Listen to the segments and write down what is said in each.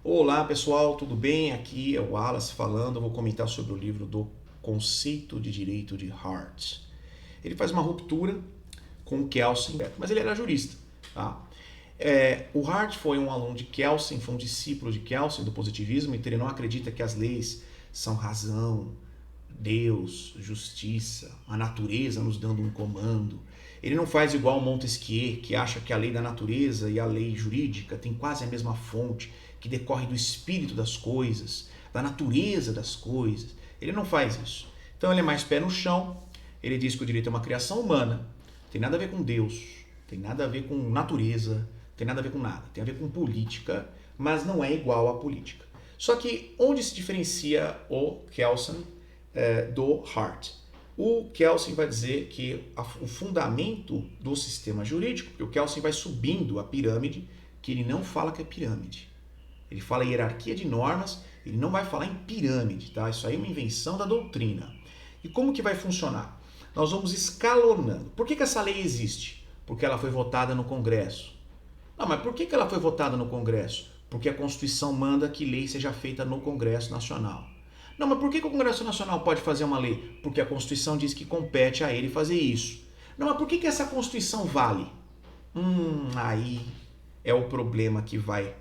Olá pessoal, tudo bem? Aqui é o Wallace falando. Eu vou comentar sobre o livro do Conceito de Direito de Hart. Ele faz uma ruptura com o Kelsen, mas ele era jurista. Tá? O Hart foi um aluno de Kelsen, foi um discípulo de Kelsen do positivismo, então ele não acredita que as leis são razão, Deus, justiça, a natureza nos dando um comando. Ele não faz igual Montesquieu, que acha que a lei da natureza e a lei jurídica têm quase a mesma fonte, que decorre do espírito das coisas, da natureza das coisas. Ele não faz isso. Então ele é mais pé no chão, ele diz que o direito é uma criação humana, tem nada a ver com Deus, tem nada a ver com natureza, tem nada a ver com nada, tem a ver com política, mas não é igual à política. Só que onde se diferencia o Kelsen do Hart? O Kelsen vai dizer que o fundamento do sistema jurídico, porque o Kelsen vai subindo a pirâmide, que ele não fala que é pirâmide. Ele fala em hierarquia de normas, ele não vai falar em pirâmide, tá? Isso aí é uma invenção da doutrina. E como que vai funcionar? Nós vamos escalonando. Por que essa lei existe? Porque ela foi votada no Congresso. Não, mas por que ela foi votada no Congresso? Porque a Constituição manda que lei seja feita no Congresso Nacional. Não, mas por que o Congresso Nacional pode fazer uma lei? Porque a Constituição diz que compete a ele fazer isso. Não, mas por que essa Constituição vale? Aí é o problema que vai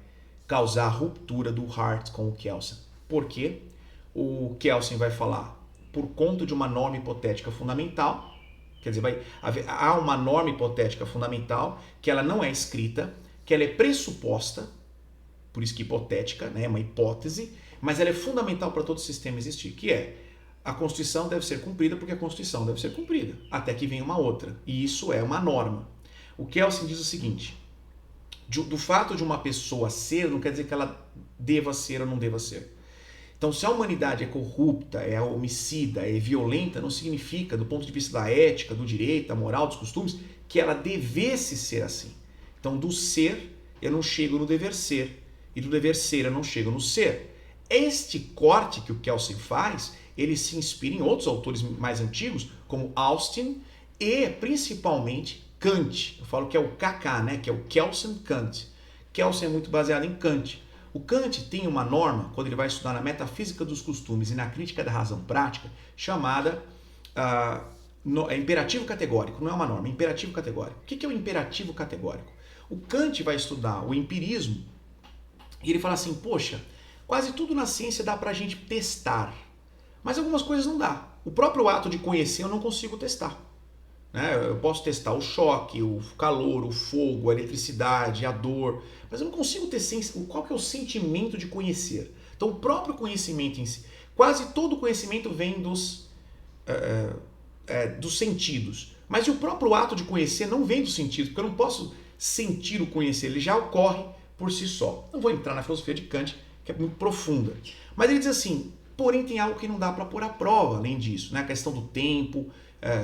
causar a ruptura do Hart com o Kelsen. Por quê? O Kelsen vai falar por conta de uma norma hipotética fundamental, quer dizer, há uma norma hipotética fundamental que ela não é escrita, que ela é pressuposta, por isso que hipotética, né, é uma hipótese, mas ela é fundamental para todo o sistema existir, que é a Constituição deve ser cumprida porque a Constituição deve ser cumprida, até que venha uma outra, e isso é uma norma. O Kelsen diz o seguinte: do fato de uma pessoa ser, não quer dizer que ela deva ser ou não deva ser. Então, se a humanidade é corrupta, é homicida, é violenta, não significa, do ponto de vista da ética, do direito, da moral, dos costumes, que ela devesse ser assim. Então, do ser, eu não chego no dever ser. E do dever ser, eu não chego no ser. Este corte que o Kelsen faz, ele se inspira em outros autores mais antigos, como Austin e, principalmente, Kant. Eu falo que é o KK, né? Que é o Kelsen-Kant. Kelsen é muito baseado em Kant. O Kant tem uma norma, quando ele vai estudar na metafísica dos costumes e na crítica da razão prática, chamada imperativo categórico. Não é uma norma, é imperativo categórico. O que é o imperativo categórico? O Kant vai estudar o empirismo e ele fala assim, poxa, quase tudo na ciência dá pra gente testar, mas algumas coisas não dá. O próprio ato de conhecer eu não consigo testar. Eu posso testar o choque, o calor, o fogo, a eletricidade, a dor, mas eu não consigo ter qual que é o sentimento de conhecer. Então o próprio conhecimento em si, quase todo conhecimento vem dos sentidos, mas o próprio ato de conhecer não vem dos sentidos, porque eu não posso sentir o conhecer, ele já ocorre por si só. Não vou entrar na filosofia de Kant, que é muito profunda, mas ele diz assim, porém tem algo que não dá para pôr à prova além disso, né? A questão do tempo,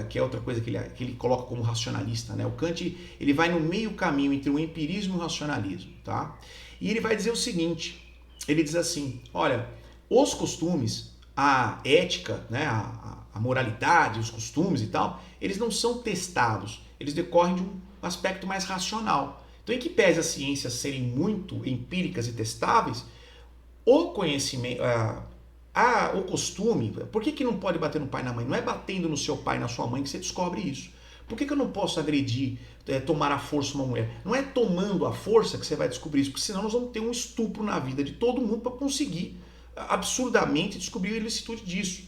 que é outra coisa que ele coloca como racionalista, né? O Kant ele vai no meio caminho entre o empirismo e o racionalismo, tá? E ele vai dizer o seguinte, ele diz assim, olha, os costumes, a ética, né? a moralidade, os costumes e tal, eles não são testados, eles decorrem de um aspecto mais racional. Então, em que pese as ciências serem muito empíricas e testáveis, o conhecimento, o costume, por que não pode bater no pai e na mãe? Não é batendo no seu pai e na sua mãe que você descobre isso. Por que eu não posso agredir, tomar à força uma mulher? Não é tomando a força que você vai descobrir isso, porque senão nós vamos ter um estupro na vida de todo mundo para conseguir absurdamente descobrir a ilicitude disso.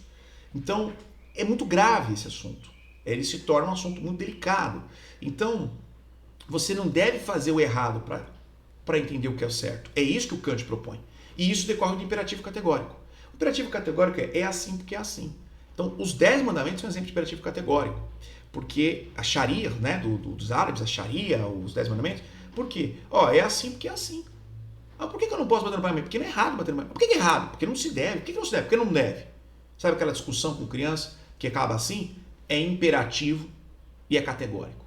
Então, é muito grave esse assunto. Ele se torna um assunto muito delicado. Então, você não deve fazer o errado para entender o que é o certo. É isso que o Kant propõe. E isso decorre do imperativo categórico. O imperativo categórico é assim porque é assim. Então, os 10 mandamentos são um exemplo de imperativo categórico. Porque a Sharia, né, dos árabes, a Sharia, os 10 mandamentos, por quê? É assim porque é assim. Por que eu não posso bater no pai e mãe? Porque não é errado bater no pai. Por que é errado? Porque não se deve. Por que não se deve? Porque não deve. Sabe aquela discussão com criança que acaba assim? É imperativo e é categórico.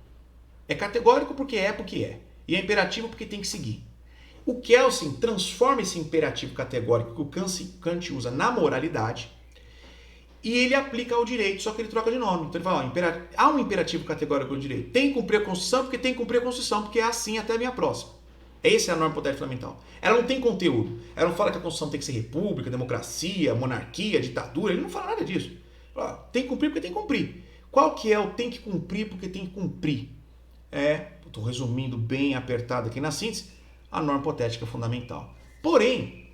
É categórico porque é. E é imperativo porque tem que seguir. O Kelsen transforma esse imperativo categórico que o Kant usa na moralidade e ele aplica ao direito, só que ele troca de nome. Então ele fala, há um imperativo categórico no direito. Tem que cumprir a Constituição porque tem que cumprir a Constituição, porque é assim até a minha próxima. Essa é a norma hipotética fundamental. Ela não tem conteúdo. Ela não fala que a Constituição tem que ser república, democracia, monarquia, ditadura. Ele não fala nada disso. Fala, tem que cumprir porque tem que cumprir. Qual que é o tem que cumprir porque tem que cumprir? Estou resumindo bem apertado aqui na síntese, a norma hipotética fundamental. Porém,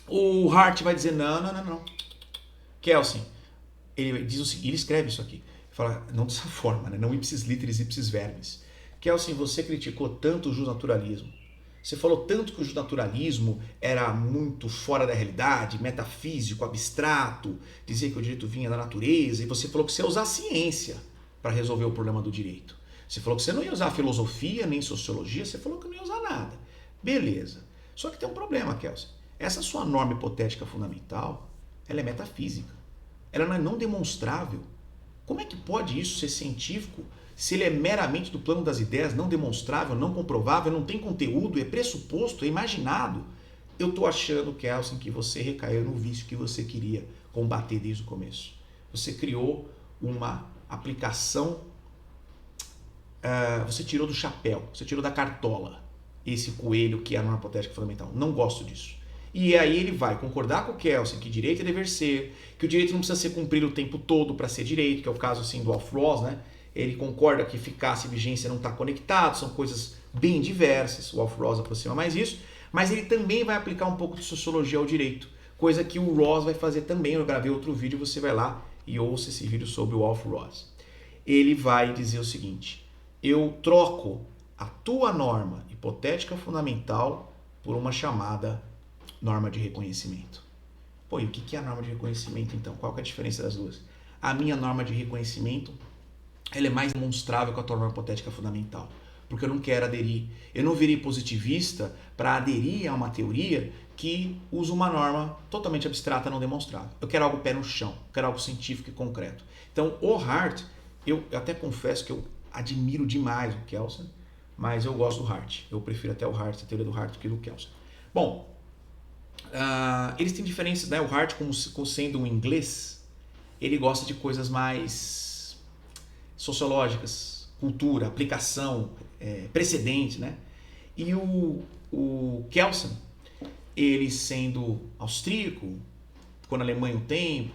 o Hart vai dizer, não. Kelsen, ele diz o seguinte, ele escreve isso aqui, fala, não dessa forma, né? Não ipsis literis, ipsis verbis. Kelsen, você criticou tanto o justnaturalismo, você falou tanto que o justnaturalismo era muito fora da realidade, metafísico, abstrato, dizia que o direito vinha da natureza, e você falou que você ia usar a ciência para resolver o problema do direito. Você falou que você não ia usar filosofia, nem sociologia, você falou que não ia usar nada. Beleza. Só que tem um problema, Kelsen. Essa sua norma hipotética fundamental, ela é metafísica. Ela não é não demonstrável. Como é que pode isso ser científico se ele é meramente do plano das ideias, não demonstrável, não comprovável, não tem conteúdo, é pressuposto, é imaginado? Eu estou achando, Kelsen, que você recaiu no vício que você queria combater desde o começo. Você criou uma aplicação, você tirou do chapéu, você tirou da cartola esse coelho que é a norma hipotética fundamental. Não gosto disso. E aí ele vai concordar com o Kelsen que direito é dever ser, que o direito não precisa ser cumprido o tempo todo para ser direito, que é o caso assim, do Alf-Ross, né? Ele concorda que eficácia e vigência não estão conectados, são coisas bem diversas, o Alf-Ross aproxima mais isso, mas ele também vai aplicar um pouco de sociologia ao direito, coisa que o Ross vai fazer também. Eu gravei outro vídeo, você vai lá e ouça esse vídeo sobre o Alf-Ross. Ele vai dizer o seguinte, eu troco a tua norma hipotética fundamental por uma chamada norma de reconhecimento. Pô, e o que é a norma de reconhecimento então? Qual que é a diferença das duas? A minha norma de reconhecimento, ela é mais demonstrável que a tua norma hipotética fundamental, porque eu não quero aderir, eu não virei positivista para aderir a uma teoria que usa uma norma totalmente abstrata, não demonstrável. Eu quero algo pé no chão, eu quero algo científico e concreto. Então, o Hart, eu até confesso que eu admiro demais o Kelsen, mas eu gosto do Hart. Eu prefiro até o Hart, a teoria do Hart, do que do Kelsen. Bom, eles têm diferenças, né? O Hart, como sendo um inglês, ele gosta de coisas mais sociológicas, cultura, aplicação, precedente, né? E o Kelsen, ele sendo austríaco, ficou na Alemanha um tempo,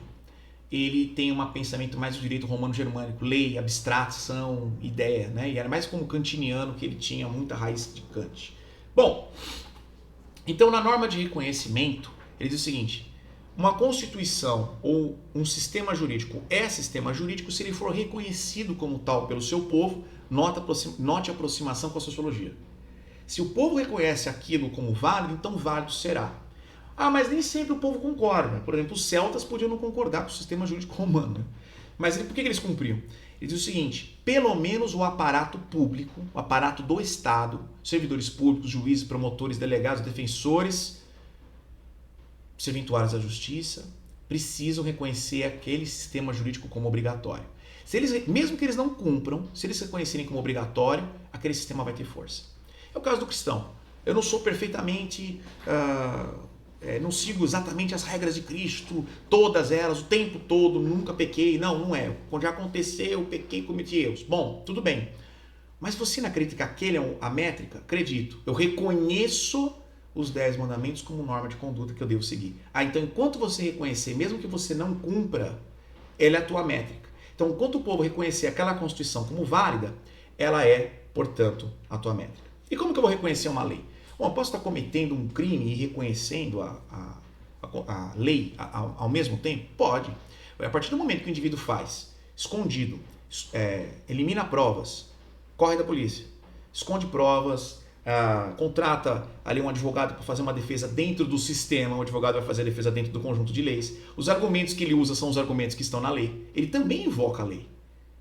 ele tem um pensamento mais do direito romano-germânico, lei, abstração, ideia, né? E era mais como kantiniano, que ele tinha muita raiz de Kant. Bom, então na norma de reconhecimento, ele diz o seguinte, uma constituição ou um sistema jurídico é sistema jurídico se ele for reconhecido como tal pelo seu povo, note a aproximação com a sociologia. Se o povo reconhece aquilo como válido, então válido será. Ah, mas nem sempre o povo concorda. Por exemplo, os celtas podiam não concordar com o sistema jurídico romano. Mas por que eles cumpriam? Ele diz o seguinte, pelo menos o aparato público, o aparato do Estado, servidores públicos, juízes, promotores, delegados, defensores, serventuários da justiça, precisam reconhecer aquele sistema jurídico como obrigatório. Mesmo que eles não cumpram, se eles reconhecerem como obrigatório, aquele sistema vai ter força. É o caso do cristão. Eu não sou perfeitamente... não sigo exatamente as regras de Cristo, todas elas, o tempo todo, nunca pequei. Não é. Quando já aconteceu, pequei, cometi erros. Bom, tudo bem. Mas você não acredita que aquele é a métrica? Acredito. Eu reconheço os 10 mandamentos como norma de conduta que eu devo seguir. Então, enquanto você reconhecer, mesmo que você não cumpra, ela é a tua métrica. Então, enquanto o povo reconhecer aquela Constituição como válida, ela é, portanto, a tua métrica. E como que eu vou reconhecer uma lei? Bom, eu posso estar cometendo um crime e reconhecendo a lei ao mesmo tempo? Pode. A partir do momento que o indivíduo faz, escondido, elimina provas, corre da polícia, esconde provas, contrata ali um advogado para fazer uma defesa dentro do sistema, o advogado vai fazer a defesa dentro do conjunto de leis, os argumentos que ele usa são os argumentos que estão na lei, ele também invoca a lei.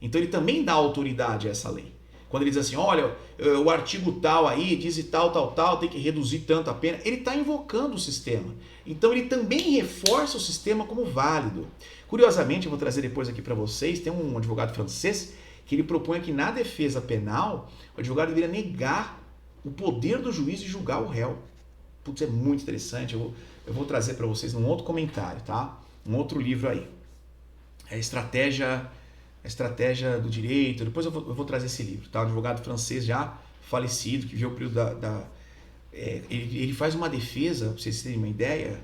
Então ele também dá autoridade a essa lei. Quando ele diz assim, olha, o artigo tal aí diz e tal, tem que reduzir tanto a pena, ele está invocando o sistema. Então ele também reforça o sistema como válido. Curiosamente, eu vou trazer depois aqui para vocês, tem um advogado francês que ele propõe que na defesa penal, o advogado deveria negar o poder do juiz de julgar o réu. Putz, é muito interessante, eu vou trazer para vocês num outro comentário, tá? Um outro livro aí. A estratégia do direito, depois eu vou trazer esse livro, tá? Um advogado francês já falecido, que viu o período ele faz uma defesa, para vocês terem uma ideia,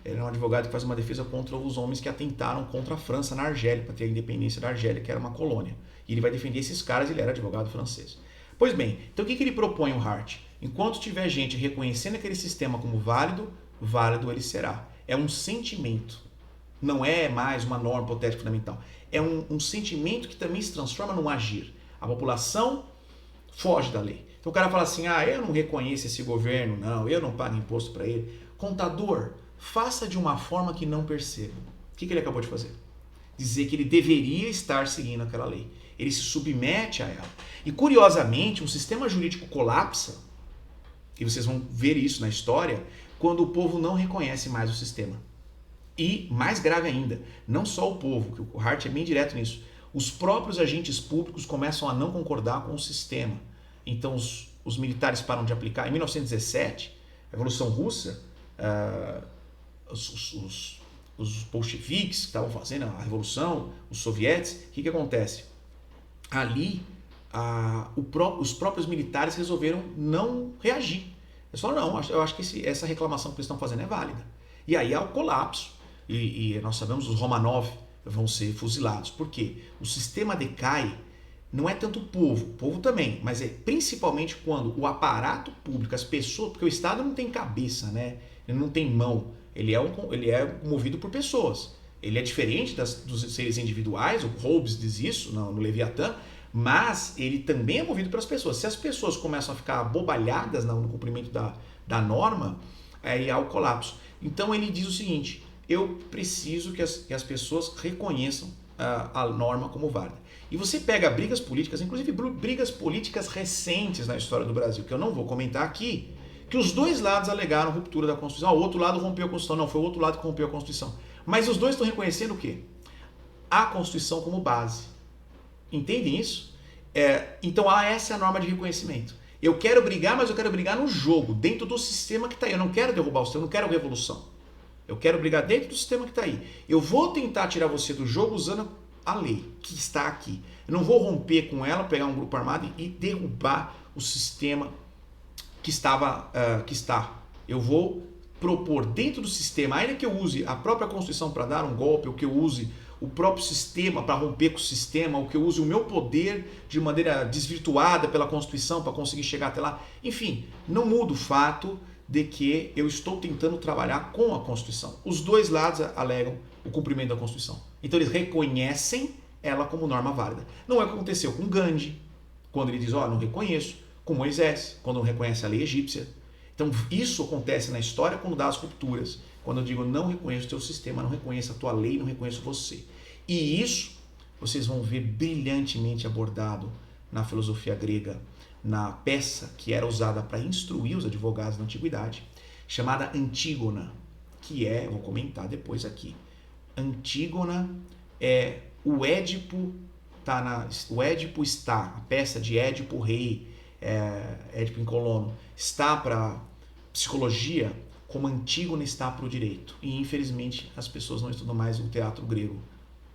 ele é um advogado que faz uma defesa contra os homens que atentaram contra a França na Argélia, para ter a independência da Argélia, que era uma colônia. E ele vai defender esses caras, ele era advogado francês. Pois bem, então o que ele propõe, o Hart? Enquanto tiver gente reconhecendo aquele sistema como válido, válido ele será. É um sentimento, não é mais uma norma hipotética fundamental. É um sentimento que também se transforma num agir. A população foge da lei. Então o cara fala assim, eu não reconheço esse governo, não, eu não pago imposto para ele. Contador, faça de uma forma que não perceba. O que ele acabou de fazer? Dizer que ele deveria estar seguindo aquela lei. Ele se submete a ela. E curiosamente, um sistema jurídico colapsa, e vocês vão ver isso na história, quando o povo não reconhece mais o sistema. E, mais grave ainda, não só o povo, que o Hart é bem direto nisso, os próprios agentes públicos começam a não concordar com o sistema. Então os militares param de aplicar. Em 1917, a Revolução Russa, os bolcheviques que estavam fazendo a revolução, os sovietes, o que acontece? Ali, os próprios militares resolveram não reagir. Eles falaram, não, eu acho que essa reclamação que eles estão fazendo é válida. E aí há o colapso. E nós sabemos, os Romanov vão ser fuzilados. Por quê? O sistema decai, não é tanto o povo também, mas é principalmente quando o aparato público, as pessoas, porque o Estado não tem cabeça, né? Ele não tem mão, ele é movido por pessoas. Ele é diferente dos seres individuais, o Hobbes diz isso no Leviatã, mas ele também é movido pelas pessoas. Se as pessoas começam a ficar abobalhadas no cumprimento da norma, aí há o colapso. Então ele diz o seguinte, eu preciso que as pessoas reconheçam a norma como válida. E você pega brigas políticas, inclusive brigas políticas recentes na história do Brasil, que eu não vou comentar aqui, que os dois lados alegaram ruptura da Constituição. O outro lado rompeu a Constituição. Não, foi o outro lado que rompeu a Constituição. Mas os dois estão reconhecendo o quê? A Constituição como base. Entendem isso? Então essa é a norma de reconhecimento. Eu quero brigar, mas eu quero brigar no jogo, dentro do sistema que está aí. Eu não quero derrubar o sistema, eu não quero revolução. Eu quero brigar dentro do sistema que está aí. Eu vou tentar tirar você do jogo usando a lei que está aqui. Eu não vou romper com ela, pegar um grupo armado e derrubar o sistema que está. Eu vou propor dentro do sistema, ainda que eu use a própria Constituição para dar um golpe, ou que eu use o próprio sistema para romper com o sistema, ou que eu use o meu poder de maneira desvirtuada pela Constituição para conseguir chegar até lá. Enfim, não muda o fato de que eu estou tentando trabalhar com a Constituição. Os dois lados alegam o cumprimento da Constituição. Então eles reconhecem ela como norma válida. Não é o que aconteceu com Gandhi, quando ele diz, não reconheço, com Moisés, quando não reconhece a lei egípcia. Então isso acontece na história quando dá as rupturas. Quando eu digo, não reconheço o teu sistema, não reconheço a tua lei, não reconheço você. E isso vocês vão ver brilhantemente abordado na filosofia grega, na peça que era usada para instruir os advogados na antiguidade, chamada Antígona, que vou comentar depois aqui. Antígona é o Édipo, a peça de Édipo Rei, Édipo em Colono, está para psicologia como Antígona está para o direito. E infelizmente as pessoas não estudam mais o teatro grego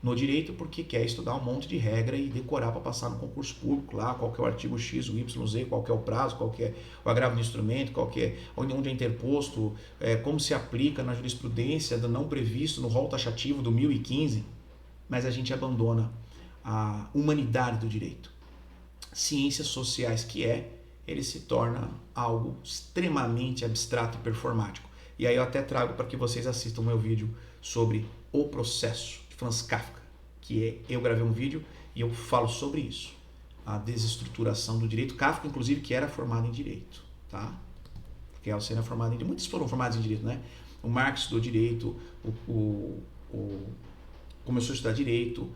no direito porque quer estudar um monte de regra e decorar para passar no concurso público lá, qual que é o artigo X, o Y, Z, qual que é o prazo, qual que é o agravo do instrumento, onde é interposto, como se aplica na jurisprudência do não previsto no rol taxativo do 1015, mas a gente abandona a humanidade do direito. Ciências sociais ele se torna algo extremamente abstrato e performático. E aí eu até trago para que vocês assistam o meu vídeo sobre o processo de Franz Kafka, eu gravei um vídeo e eu falo sobre isso, a desestruturação do direito. Kafka, inclusive, que era formado em direito, tá? Porque ela era formada em direito. Muitos foram formados em direito, né? O Marx estudou direito, começou a estudar direito,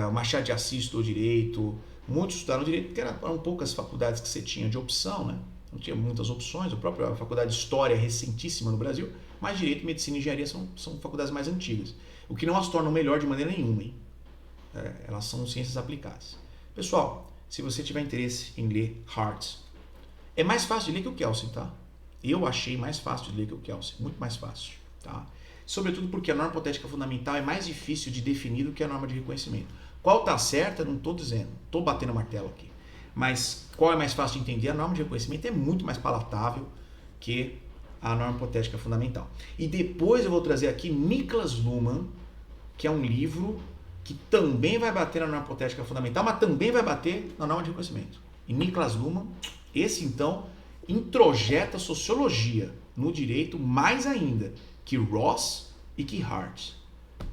o Machado de Assis estudou direito, muitos estudaram direito porque eram poucas faculdades que você tinha de opção, né? Não tinha muitas opções, a própria faculdade de História é recentíssima no Brasil, mas Direito, Medicina e Engenharia são faculdades mais antigas, o que não as torna melhor de maneira nenhuma, hein? Elas são ciências aplicadas. Pessoal, se você tiver interesse em ler Hart, é mais fácil de ler que o Kelsen, tá? Eu achei mais fácil de ler que o Kelsen, muito mais fácil, tá? Sobretudo porque a norma hipotética fundamental é mais difícil de definir do que a norma de reconhecimento. Qual está certa, não estou dizendo, estou batendo martelo aqui. Mas qual é mais fácil de entender? A norma de reconhecimento é muito mais palatável que a norma hipotética fundamental. E depois eu vou trazer aqui Niklas Luhmann, que é um livro que também vai bater na norma hipotética fundamental, mas também vai bater na norma de reconhecimento. E Niklas Luhmann, esse então, introjeta sociologia no direito mais ainda que Ross e que Hart.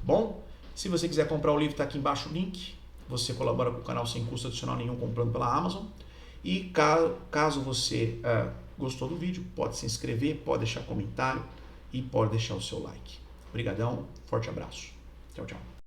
Bom, se você quiser comprar o livro, está aqui embaixo o link. Você colabora com o canal sem custo adicional nenhum comprando pela Amazon. E caso você gostou do vídeo, pode se inscrever, pode deixar comentário e pode deixar o seu like. Obrigadão, forte abraço. Tchau, tchau.